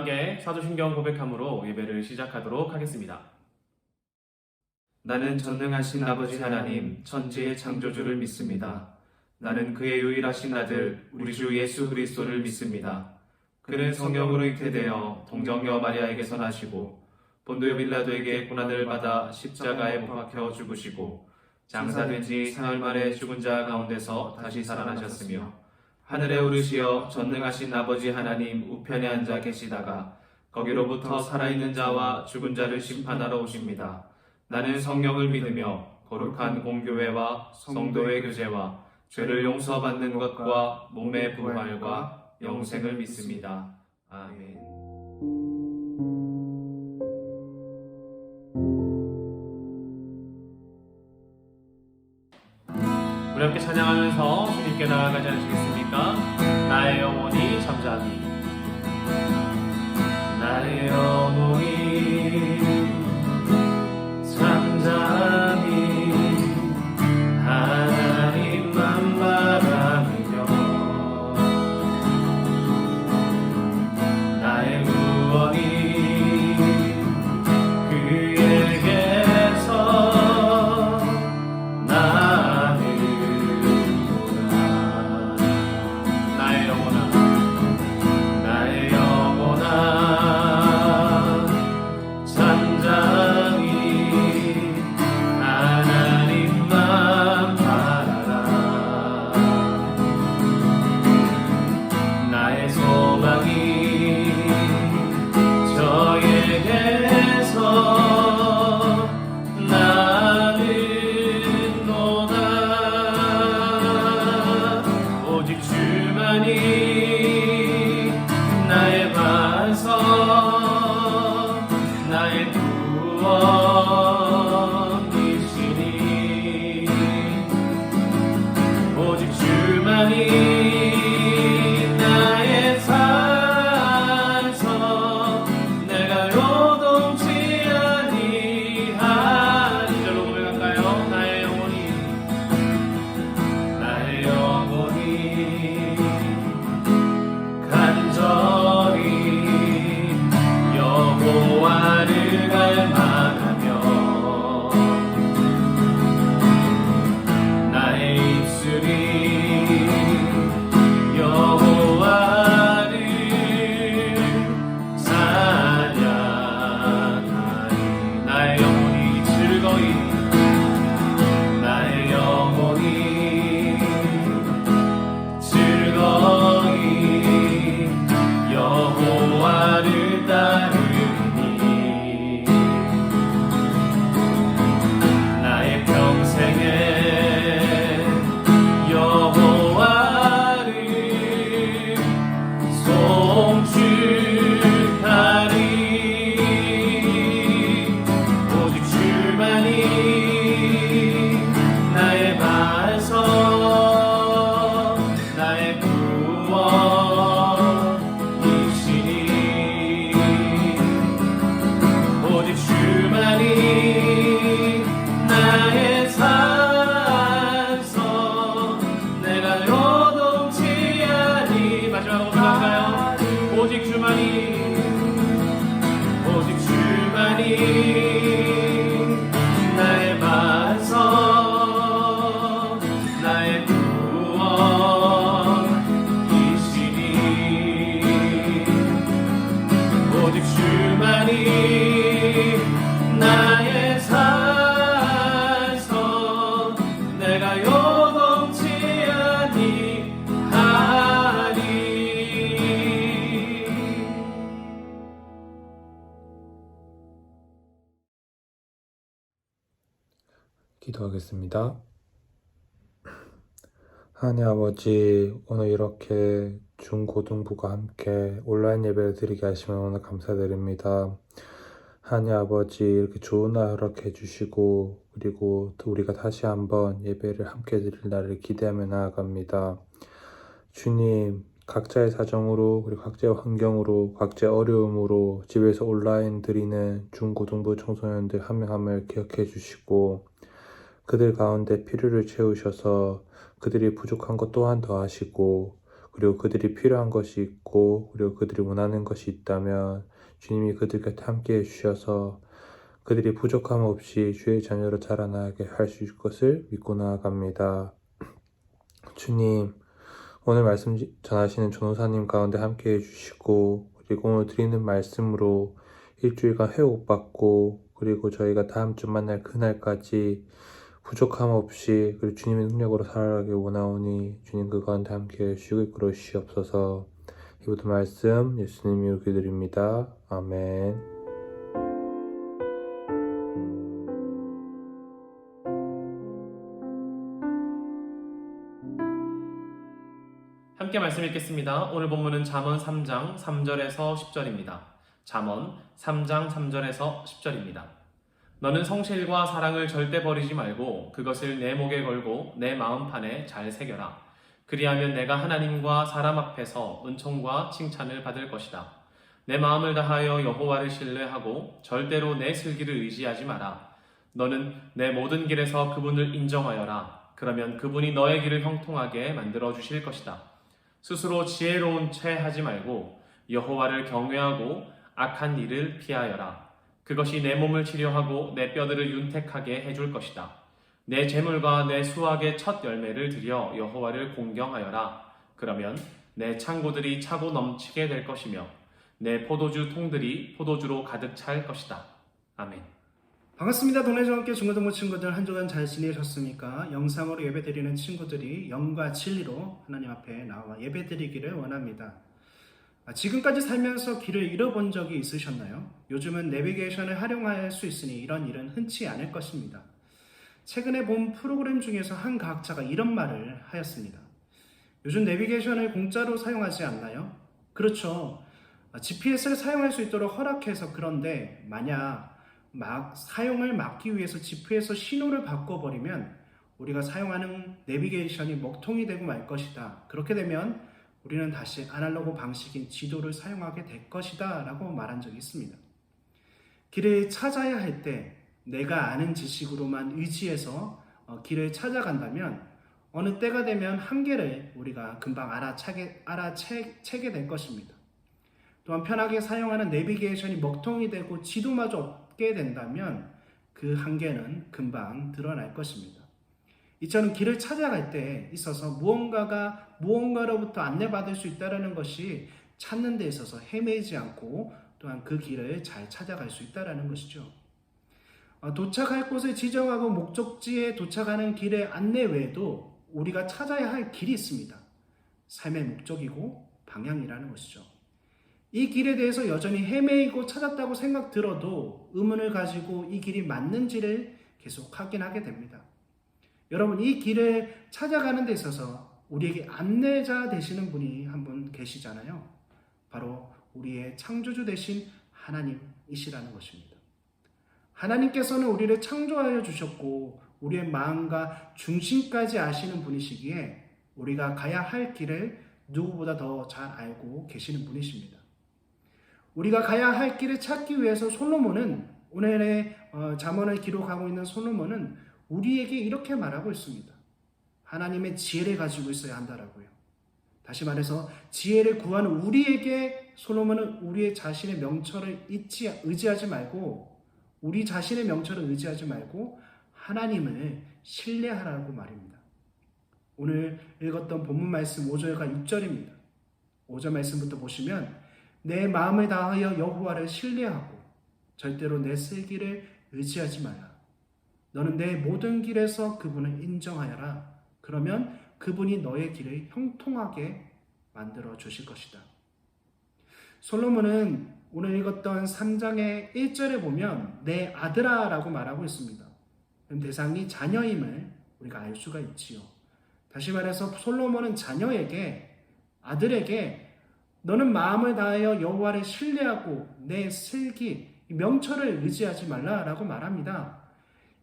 함께 사도신경 고백함으로 예배를 시작하도록 하겠습니다. 나는 전능하신 아버지 하나님, 천지의 창조주를 믿습니다. 나는 그의 유일하신 아들, 우리 주 예수 그리스도를 믿습니다. 그는 성령으로 잉태되어 동정녀 마리아에게서 나시고 본디오 빌라도에게 고난을 받아 십자가에 못 박혀 죽으시고 장사된 지 사흘 만에 죽은 자 가운데서 다시 살아나셨으며 하늘에 오르시어 전능하신 아버지 하나님 우편에 앉아 계시다가 거기로부터 살아있는 자와 죽은 자를 심판하러 오십니다. 나는 성령을 믿으며 거룩한 공교회와 성도의 교제와 죄를 용서받는 것과 몸의 부활과 영생을 믿습니다. 아멘. 우리 함께 찬양하면서 주님께 나아가지 않으시겠습니까? 나의 영혼이 잠잠히, 나의 영혼이 잠잠히 하나님만 바라며 나의 구원이 그에게서 나는구나. 나의 영혼아, 나의 영혼아 잠잠히 하나님만 바라라. 나의 소망이 저에게서 나는노다. 오직 주만이 나의 반석, 나의 구원이시니 오직 주만이 나의 산성, 내가 요동치 아니하리. 이절로 고백할까요? 나의 영혼이, 나의 영혼이 간절히 여호와를 갈망하며 나의 입술이 여호와를 찬양하리. 나의 영혼이 즐거이, 나의 영혼이 즐거이 여호와를 따르니 나의 평생에 여호와를 송축하리. 오직 주만이 나의 반석, 나의 구원이시니 오직 주만이 나의 산성, 내가 요동치 아니. 마지막으로 부를까요? 오직 주만이, 오직 주만이 나의 반석, 나의 구원이시니 오직 주만이 나의 산성, 내가 요동치 아니하리. 기도하겠습니다. 하나님 아버지, 오늘 이렇게 중고등부가 함께 온라인 예배를 드리게 하시면 오늘 감사드립니다. 하나님 아버지, 이렇게 좋은 날 허락해 주시고 그리고 또 우리가 다시 한번 예배를 함께 드릴 날을 기대하며 나아갑니다. 주님, 각자의 사정으로 그리고 각자의 환경으로 각자의 어려움으로 집에서 온라인 드리는 중고등부 청소년들 한 명 한 명을 기억해 주시고 그들 가운데 필요를 채우셔서 그들이 부족한 것 또한 더하시고 그리고 그들이 필요한 것이 있고 그리고 그들이 원하는 것이 있다면 주님이 그들 곁에 함께 해주셔서 그들이 부족함 없이 주의 자녀로 자라나게 하실 것을 믿고 나아갑니다. 주님, 오늘 말씀 전하시는 전호사님 가운데 함께 해주시고 그리고 오늘 드리는 말씀으로 일주일간 회복받고 그리고 저희가 다음 주 만날 그날까지 부족함 없이 그리고 주님의 능력으로 살아가길 원하오니 주님 그 가운데 함께 해주시고 이끌어 주시옵소서. 이 모든 말씀 예수님 이름으로 기도드립니다. 아멘. 함께 말씀 읽겠습니다. 오늘 본문은 잠언 3장 3절에서 10절입니다. 잠언 3장 3절에서 10절입니다. 너는 성실과 사랑을 절대 버리지 말고 그것을 내 목에 걸고 내 마음판에 잘 새겨라. 그리하면 내가 하나님과 사람 앞에서 은총과 칭찬을 받을 것이다. 내 마음을 다하여 여호와를 신뢰하고 절대로 내 슬기를 의지하지 마라. 너는 내 모든 길에서 그분을 인정하여라. 그러면 그분이 너의 길을 형통하게 만들어 주실 것이다. 스스로 지혜로운 채 하지 말고 여호와를 경외하고 악한 일을 피하여라. 그것이 내 몸을 치료하고 내 뼈들을 윤택하게 해줄 것이다. 내 재물과 내 수확의 첫 열매를 드려 여호와를 공경하여라. 그러면 내 창고들이 차고 넘치게 될 것이며 내 포도주 통들이 포도주로 가득 찰 것이다. 아멘. 반갑습니다. 동네와 함께 중고등부 친구들 한 주간 잘 지내셨습니까? 영상으로 예배드리는 친구들이 영과 진리로 하나님 앞에 나와 예배드리기를 원합니다. 지금까지 살면서 길을 잃어본 적이 있으셨나요? 요즘은 내비게이션을 활용할 수 있으니 이런 일은 흔치 않을 것입니다. 최근에 본 프로그램 중에서 한 과학자가 이런 말을 하였습니다. 요즘 내비게이션을 공짜로 사용하지 않나요? 그렇죠. GPS를 사용할 수 있도록 허락해서 그런데 만약 사용을 막기 위해서 GPS에서 신호를 바꿔버리면 우리가 사용하는 내비게이션이 먹통이 되고 말 것이다. 그렇게 되면 우리는 다시 아날로그 방식인 지도를 사용하게 될 것이다 라고 말한 적이 있습니다. 길을 찾아야 할 때 내가 아는 지식으로만 의지해서 길을 찾아간다면 어느 때가 되면 한계를 우리가 금방 알아채게 될 것입니다. 또한 편하게 사용하는 내비게이션이 먹통이 되고 지도마저 없게 된다면 그 한계는 금방 드러날 것입니다. 이처럼 길을 찾아갈 때 있어서 무언가로부터 안내받을 수 있다는 것이 찾는 데 있어서 헤매지 않고 또한 그 길을 잘 찾아갈 수 있다는 것이죠. 도착할 곳을 지정하고 목적지에 도착하는 길의 안내 외에도 우리가 찾아야 할 길이 있습니다. 삶의 목적이고 방향이라는 것이죠. 이 길에 대해서 여전히 헤매이고 찾았다고 생각 들어도 의문을 가지고 이 길이 맞는지를 계속 확인하게 됩니다. 여러분, 이 길을 찾아가는 데 있어서 우리에게 안내자 되시는 분이 한 분 계시잖아요. 바로 우리의 창조주 되신 하나님이시라는 것입니다. 하나님께서는 우리를 창조하여 주셨고 우리의 마음과 중심까지 아시는 분이시기에 우리가 가야 할 길을 누구보다 더 잘 알고 계시는 분이십니다. 우리가 가야 할 길을 찾기 위해서 솔로몬은 오늘의 잠언을 기록하고 있는 솔로몬은 우리에게 이렇게 말하고 있습니다. 하나님의 지혜를 가지고 있어야 한다라고요. 다시 말해서 지혜를 구하는 우리에게 솔로몬은 우리의 자신의 명철을 의지하지 말고 우리 자신의 명철을 의지하지 말고 하나님을 신뢰하라고 말입니다. 오늘 읽었던 본문 말씀 5절과 6절입니다. 5절 말씀부터 보시면 내 마음을 다하여 여호와를 신뢰하고 절대로 내 슬기를 의지하지 말라. 너는 내 모든 길에서 그분을 인정하여라. 그러면 그분이 너의 길을 형통하게 만들어 주실 것이다. 솔로몬은 오늘 읽었던 3장의 1절에 보면 내 아들아 라고 말하고 있습니다. 대상이 자녀임을 우리가 알 수가 있지요. 다시 말해서 솔로몬은 자녀에게, 아들에게 너는 마음을 다하여 여호와를 신뢰하고 내 슬기, 명철을 의지하지 말라라고 말합니다.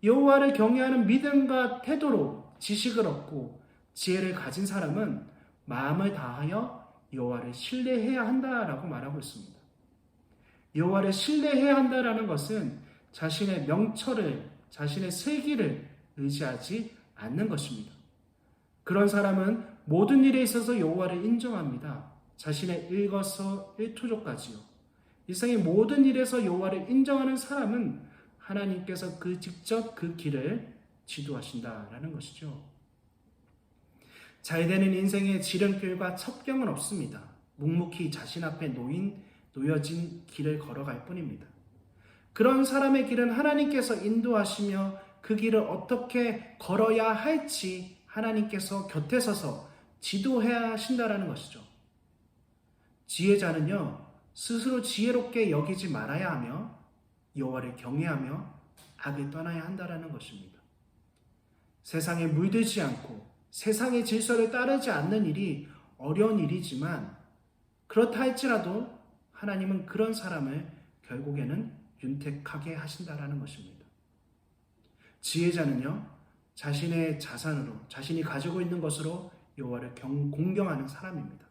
여호와를 경외하는 믿음과 태도로 지식을 얻고 지혜를 가진 사람은 마음을 다하여 여호와를 신뢰해야 한다라고 말하고 있습니다. 여호와를 신뢰해야 한다라는 것은 자신의 명철을, 자신의 슬기를 의지하지 않는 것입니다. 그런 사람은 모든 일에 있어서 여호와를 인정합니다. 자신의 일거서 일투족까지요. 일상의 모든 일에서 여호와를 인정하는 사람은 하나님께서 직접 그 길을 지도하신다라는 것이죠. 잘 되는 인생의 지름길과 첩경은 없습니다. 묵묵히 자신 앞에 놓여진 길을 걸어갈 뿐입니다. 그런 사람의 길은 하나님께서 인도하시며 그 길을 어떻게 걸어야 할지 하나님께서 곁에 서서 지도해야 하신다라는 것이죠. 지혜자는요, 스스로 지혜롭게 여기지 말아야 하며 여호와를 경외하며 악을 떠나야 한다라는 것입니다. 세상에 물들지 않고 세상의 질서를 따르지 않는 일이 어려운 일이지만 그렇다 할지라도 하나님은 그런 사람을 결국에는 윤택하게 하신다라는 것입니다. 지혜자는요, 자신의 자산으로, 자신이 가지고 있는 것으로 여호와를 공경하는 사람입니다.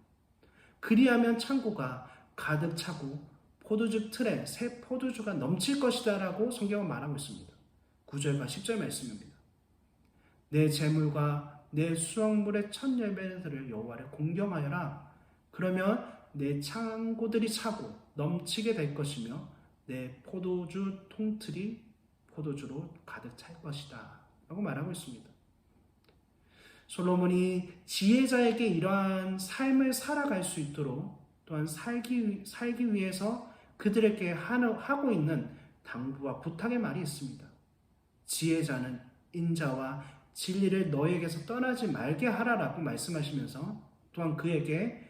그리하면 창고가 가득 차고 포도주 틀에 새 포도주가 넘칠 것이다 라고 성경은 말하고 있습니다. 9절과 10절 말씀입니다. 내 재물과 내 수확물의 첫 열매들을 여호와를 공경하여라. 그러면 내 창고들이 차고 넘치게 될 것이며 내 포도주 통틀이 포도주로 가득 찰 것이다 라고 말하고 있습니다. 솔로몬이 지혜자에게 이러한 삶을 살아갈 수 있도록 또한 살기 위해서 그들에게 하고 있는 당부와 부탁의 말이 있습니다. 지혜자는 인자와 진리를 너에게서 떠나지 말게 하라라고 말씀하시면서 또한 그에게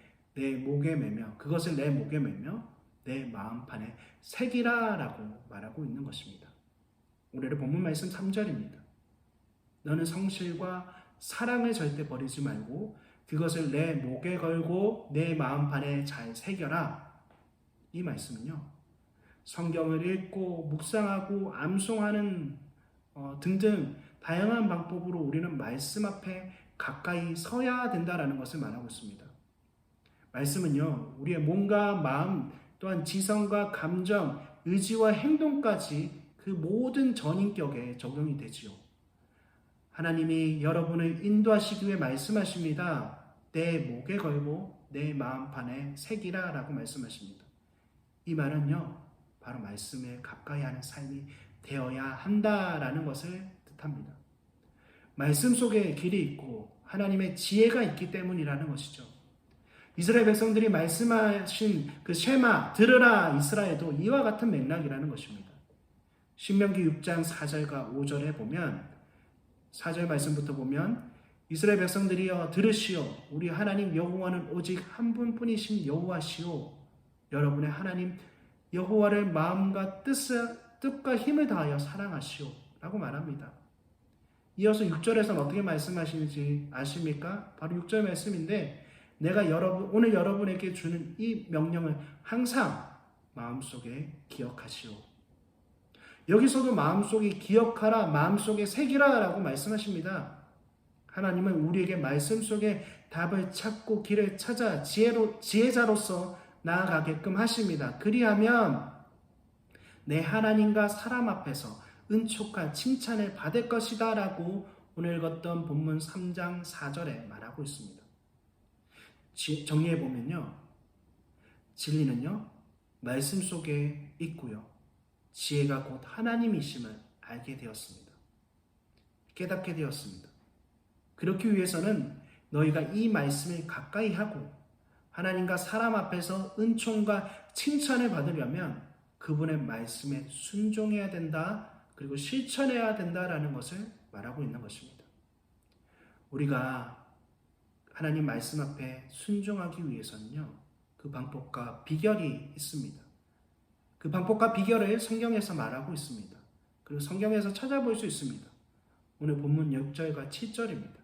그것을 내 목에 매며 내 마음판에 새기라라고 말하고 있는 것입니다. 오늘의 본문 말씀 3절입니다. 너는 성실과 사랑을 절대 버리지 말고 그것을 내 목에 걸고 내 마음판에 잘 새겨라. 이 말씀은요, 성경을 읽고 묵상하고 암송하는 등등 다양한 방법으로 우리는 말씀 앞에 가까이 서야 된다라는 것을 말하고 있습니다. 말씀은요, 우리의 몸과 마음 또한 지성과 감정, 의지와 행동까지 그 모든 전인격에 적용이 되지요. 하나님이 여러분을 인도하시기 위해 말씀하십니다. 내 목에 걸고 내 마음판에 새기라 라고 말씀하십니다. 이 말은요, 바로 말씀에 가까이 하는 삶이 되어야 한다라는 것을 뜻합니다. 말씀 속에 길이 있고 하나님의 지혜가 있기 때문이라는 것이죠. 이스라엘 백성들이 말씀하신 그 쉐마, 들으라 이스라엘도 이와 같은 맥락이라는 것입니다. 신명기 6장 4절과 5절에 보면 4절 말씀부터 보면 이스라엘 백성들이여 들으시오. 우리 하나님 여호와는 오직 한 분뿐이신 여호와시오. 여러분의 하나님 여호와를 마음과 뜻과 힘을 다하여 사랑하시오 라고 말합니다. 이어서 6절에서는 어떻게 말씀하시는지 아십니까? 바로 6절 말씀인데 내가 오늘 여러분에게 주는 이 명령을 항상 마음속에 기억하시오. 여기서도 마음속에 기억하라, 마음속에 새기라 라고 말씀하십니다. 하나님은 우리에게 말씀 속에 답을 찾고 길을 찾아 지혜자로서 나아가게끔 하십니다. 그리하면 내 하나님과 사람 앞에서 은총과 칭찬을 받을 것이다 라고 오늘 읽었던 본문 3장 4절에 말하고 있습니다. 정리해보면요, 진리는요 말씀 속에 있고요, 지혜가 곧 하나님이심을 알게 되었습니다. 깨닫게 되었습니다. 그렇기 위해서는 너희가 이 말씀을 가까이 하고 하나님과 사람 앞에서 은총과 칭찬을 받으려면 그분의 말씀에 순종해야 된다, 그리고 실천해야 된다라는 것을 말하고 있는 것입니다. 우리가 하나님 말씀 앞에 순종하기 위해서는요, 그 방법과 비결이 있습니다. 그 방법과 비결을 성경에서 말하고 있습니다. 그리고 성경에서 찾아볼 수 있습니다. 오늘 본문 6절과 7절입니다.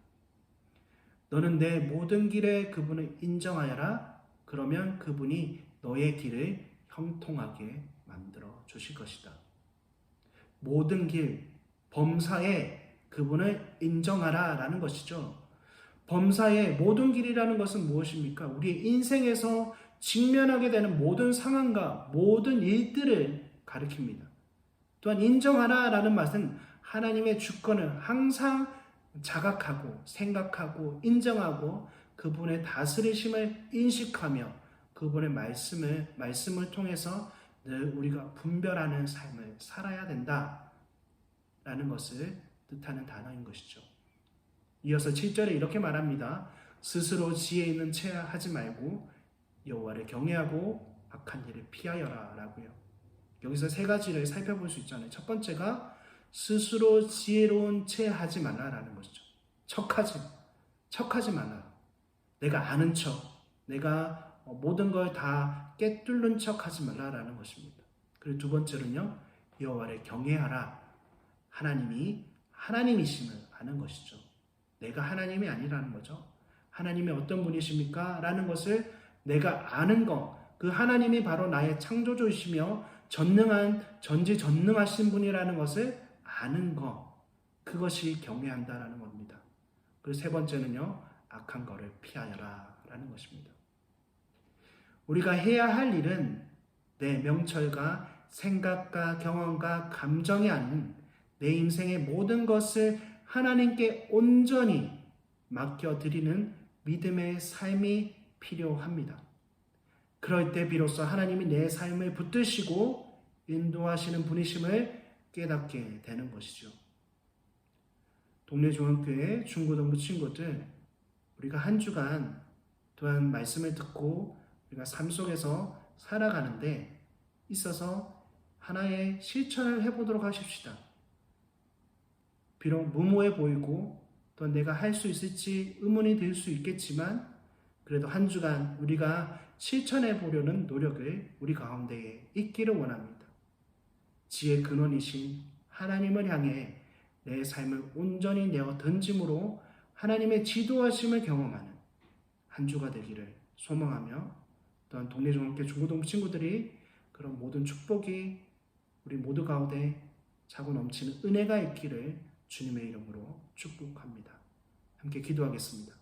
너는 내 모든 길에 그분을 인정하여라. 그러면 그분이 너의 길을 형통하게 만들어 주실 것이다. 모든 길, 범사에 그분을 인정하라 라는 것이죠. 범사의 모든 길이라는 것은 무엇입니까? 우리의 인생에서 직면하게 되는 모든 상황과 모든 일들을 가리킵니다. 또한 인정하라 라는 말은 하나님의 주권을 항상 자각하고 생각하고 인정하고 그분의 다스리심을 인식하며 그분의 말씀을 통해서 늘 우리가 분별하는 삶을 살아야 된다라는 것을 뜻하는 단어인 것이죠. 이어서 7절에 이렇게 말합니다. 스스로 지혜 있는 채 하지 말고 여호와를 경외하고 악한 일을 피하여라 라고요. 여기서 세 가지를 살펴볼 수 있잖아요. 첫 번째가 스스로 지혜로운 채 하지 말라라는 것이죠. 척하지 말라. 내가 아는 척, 내가 모든 걸 다 꿰뚫는 척 하지 말라라는 것입니다. 그리고 두 번째로는요, 여호와를 경외하라. 하나님이 하나님이심을 아는 것이죠. 내가 하나님이 아니라는 거죠. 하나님이 어떤 분이십니까? 라는 것을 내가 아는 것, 그 하나님이 바로 나의 창조주이시며 전지전능하신 분이라는 것을 아는 것, 그것이 경외한다라는 겁니다. 그리고 세 번째는요, 악한 것을 피하여라 라는 것입니다. 우리가 해야 할 일은 내 명철과 생각과 경험과 감정이 아닌 내 인생의 모든 것을 하나님께 온전히 맡겨드리는 믿음의 삶이 필요합니다. 그럴 때 비로소 하나님이 내 삶을 붙드시고 인도하시는 분이심을 깨닫게 되는 것이죠. 동네 중앙교회 중고등부 친구들, 우리가 한 주간 또한 말씀을 듣고 우리가 삶 속에서 살아가는데 있어서 하나의 실천을 해보도록 하십시다. 비록 무모해 보이고 또 내가 할 수 있을지 의문이 들 수 있겠지만 그래도 한 주간 우리가 실천해 보려는 노력을 우리 가운데에 있기를 원합니다. 지혜의 근원이신 하나님을 향해 내 삶을 온전히 내어 던짐으로 하나님의 지도하심을 경험하는 한 주가 되기를 소망하며 또한 동네 중학교 중고등부 친구들이 그런 모든 축복이 우리 모두 가운데 차고 넘치는 은혜가 있기를 주님의 이름으로 축복합니다. 함께 기도하겠습니다.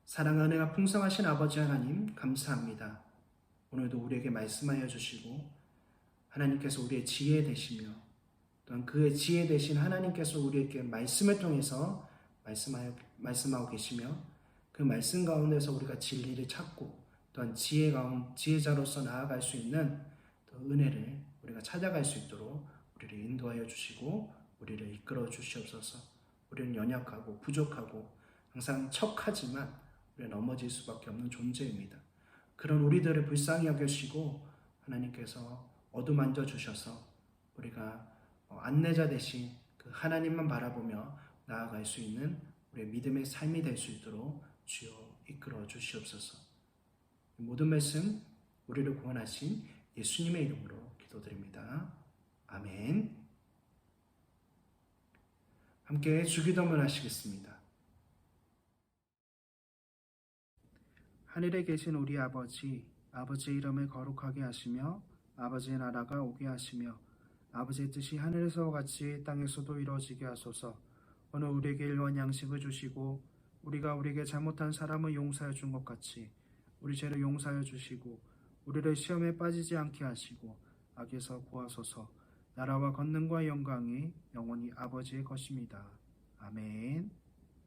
사랑과 은혜가 풍성하신 아버지 하나님 감사합니다. 오늘도 우리에게 말씀하여 주시고 하나님께서 우리의 지혜 되시며 또한 그의 지혜 되신 하나님께서 우리에게 말씀을 통해서 말씀하고 계시며 그 말씀 가운데서 우리가 진리를 찾고 또한 지혜자로서 나아갈 수 있는 또 은혜를 우리가 찾아갈 수 있도록 우리를 인도하여 주시고 우리를 이끌어 주시옵소서. 우리는 연약하고 부족하고 항상 척하지만 우리는 넘어질 수밖에 없는 존재입니다. 그런 우리들을 불쌍히 여기시고 하나님께서 어루만져 주셔서 우리가 안내자 대신 그 하나님만 바라보며 나아갈 수 있는 우리의 믿음의 삶이 될 수 있도록 주여 이끌어 주시옵소서. 모든 말씀 우리를 구원하신 예수님의 이름으로 기도드립니다. 아멘. 함께 주기도문 하시겠습니다. 하늘에 계신 우리 아버지, 아버지의 이름을 거룩하게 하시며 아버지의 나라가 오게 하시며 아버지의 뜻이 하늘에서 같이 땅에서도 이루어지게 하소서. 오늘 우리에게 일원 양식을 주시고 우리가 우리에게 잘못한 사람을 용서해 준 것 같이 우리 죄를 용서하여 주시고 우리를 시험에 빠지지 않게 하시고 악에서 구하소서. 나라와 권능과 영광이 영원히 아버지의 것입니다. 아멘.